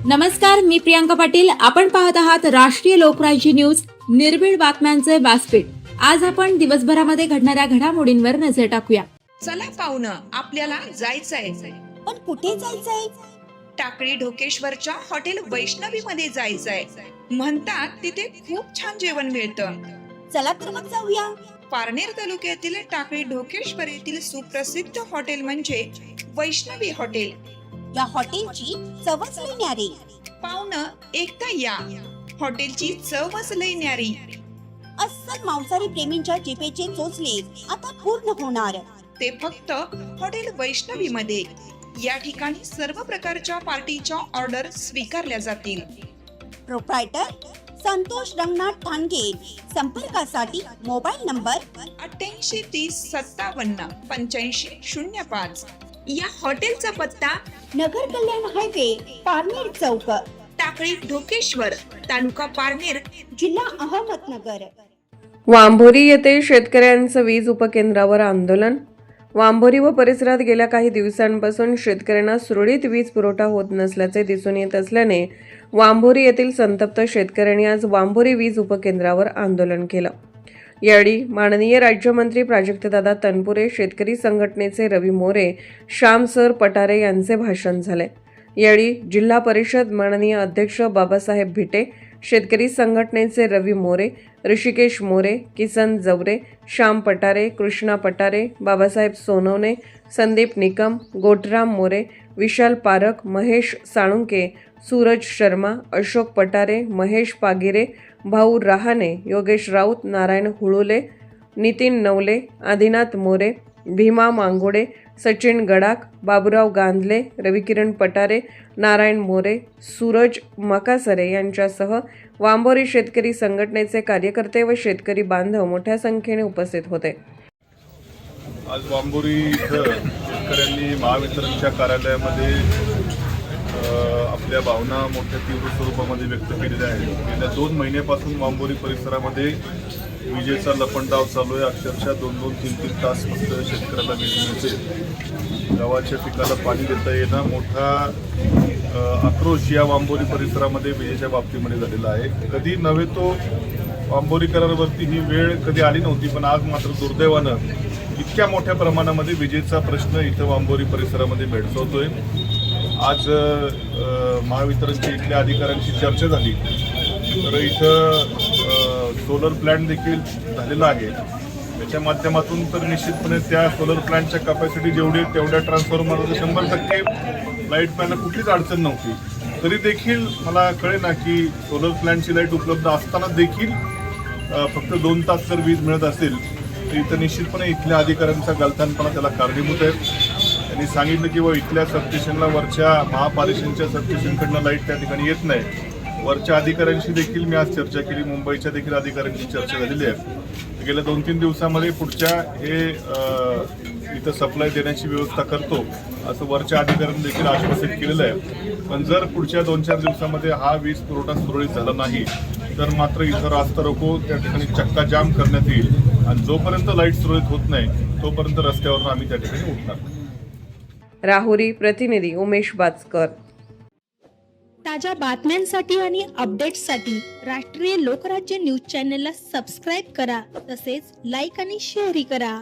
नमस्कार, मी प्रियांका पाटील. आपण पाहत आहात राष्ट्रीय लोकराज्य न्यूज, निर्भीड बातम्यांचे व्यासपीठ. आज आपण दिवसभरामध्ये घडणाऱ्या घडामोडींवर नजर टाकूया. चला पाहुणं, आपल्याला जायचंय. पण कुठे जायचंय? टाकळी ढोकेश्वरच्या हॉटेल वैष्णवी मध्ये जायचंय. म्हणतात तिथे खूप छान जेवण मिळतं. चला तर मग जाऊया. पारनेर तालुक्यातील टाकळी ढोकेश्वर येथील सुप्रसिद्ध हॉटेल म्हणजे वैष्णवी हॉटेल. या हॉटेलची चवच लई न्यारी. पाहुणं, एकदा या. हॉटेलची चवच लई न्यारी. अस्सल मांसाहारी प्रेमींच्या जिभेचे चोचले आता पूर्ण होणार. ते फक्त हॉटेल वैष्णवी मध्ये. या ठिकाणी सर्व प्रकारच्या पार्टीच्या ऑर्डर स्वीकारल्या जातील. प्रोप्रायटर संतोष रंगनाथ ठाणगे. संपर्कासाठी मोबाईल नंबर 8830578505. या हॉटेलचा पत्ता नगर कल्याण हायवे, पारनेर चौक, टाकळी ढोकेश्वर, तालुका पारनेर, जिल्हा अहमदनगर. वांभोरी येथे शेतकऱ्यांचं वीज उपकेंद्रावर आंदोलन. वांभोरी व परिसरात गेल्या काही दिवसांपासून शेतकऱ्यांना सुरळीत वीज पुरवठा होत नसल्याचे दिसून येत असल्याने वांभोरी येथील संतप्त शेतकऱ्यांनी आज वांभोरी वीज उपकेंद्रावर आंदोलन केलं. यावेळी माननीय राज्यमंत्री प्राजक्तदादा तनपुरे, शेतकरी संघटनेचे रवी मोरे, श्याम सर पटारे यांचे भाषण झाले. यावेळी जिल्हा परिषद माननीय अध्यक्ष बाबासाहेब भिटे, शेतकरी संघटनेचे रवी मोरे, ऋषिकेश मोरे, किसन जवरे, श्याम पटारे, कृष्णा पटारे, बाबासाहेब सोनवणे, संदीप निकम, गोटराम मोरे, विशाल पारख, महेश साळुंके, सूरज शर्मा, अशोक पटारे, महेश पागिरे, भाऊ रहाणे, योगेश राऊत, नारायण हुळुले, नितीन नवले, आदिनाथ मोरे, भीमा मांगोडे, सचिन गडाख, बाबूराव गांधले, रविकिरण पटारे, नारायण मोरे, सूरज मकासरे यांच्यासह वांभोरी शेतकरी संघटनेचे कार्यकर्ते व शेतकरी बांधव मोठ्या संख्येने उपस्थित होते. आज वांभोरी इथं शेतकऱ्यांनी महावितरणच्या कार्यालयामध्ये आपल्या भावना मोठ्या तीव्र स्वरूपामध्ये व्यक्त केलेल्या आहेत. गेल्या 2 महिन्यापासून वांभोरी परिसरामध्ये विजेचा लपंडाव चालू आहे. अक्षरशः 2-2, 3-3 तास फक्त शेतकऱ्याला वीज मिळते. गव्हाच्या पिकाला पाणी देता येणं मोठा आक्रोश या वांभोरी परिसरामध्ये विजेच्या बाबतीमध्ये झालेला आहे. कधी नव्हे तो वांभोरीकरांवरती ही वेळ कधी आली नव्हती, पण आज मात्र दुर्दैवानं इतक्या मोठ्या प्रमाणामध्ये विजेचा प्रश्न इथं वांभोरी परिसरामध्ये भेडसावतोय. आज महावितरणच्या इथल्या अधिकाऱ्यांची चर्चा झाली, तर इथं सोलर प्लॅन्ट देखील झालेला आहे. त्याच्या माध्यमातून तर निश्चितपणे त्या सोलर प्लॅन्टच्या कॅपॅसिटी जेवढी आहे तेवढ्या ट्रान्सफॉर्मरमध्ये 100% लाईट प्लॅनला कुठलीच अडचण नव्हती. तरी देखील मला कळेना की सोलर प्लॅन्टची लाईट उपलब्ध असताना देखील फक्त 2 तास जर वीज मिळत असेल तर इथं निश्चितपणे इथल्या अधिकाऱ्यांचा गलथानपणा त्याला कारणीभूत आहे. त्यांनी सांगितलं की इथल्या सबस्टेशनला वरच्या महापालिकेच्या सबस्टेशनकडनं लाईट त्या ठिकाणी येत नाही. वरच्या अधिकाऱ्यांशी देखील मी आज चर्चा केली, मुंबईच्या देखील अधिकाऱ्यांची चर्चा झालेली आहे. गेल्या 2-3 दिवसामध्ये पुढच्या हे इथं सप्लाय देण्याची व्यवस्था करतो असं वरच्या अधिकाऱ्यांनी देखील आश्वासित केलेलं आहे. पण जर पुढच्या 2-4 दिवसामध्ये हा वीज पुरवठा सुरळीत झाला नाही तर मात्र इथं रास्ता रोको त्या ठिकाणी चक्का जाम करण्यात येईल. आणि जोपर्यंत लाईट सुरळीत होत नाही तोपर्यंत रस्त्यावर आम्ही त्या ठिकाणी उठणार. राहुरी प्रतिनिधी उमेश बाचकर. ताज्या बातम्यांसाठी आणि अपडेट्ससाठी राष्ट्रीय लोकराज्य न्यूज चॅनलला सबस्क्राईब करा, तसेच लाईक आणि शेअरही करा.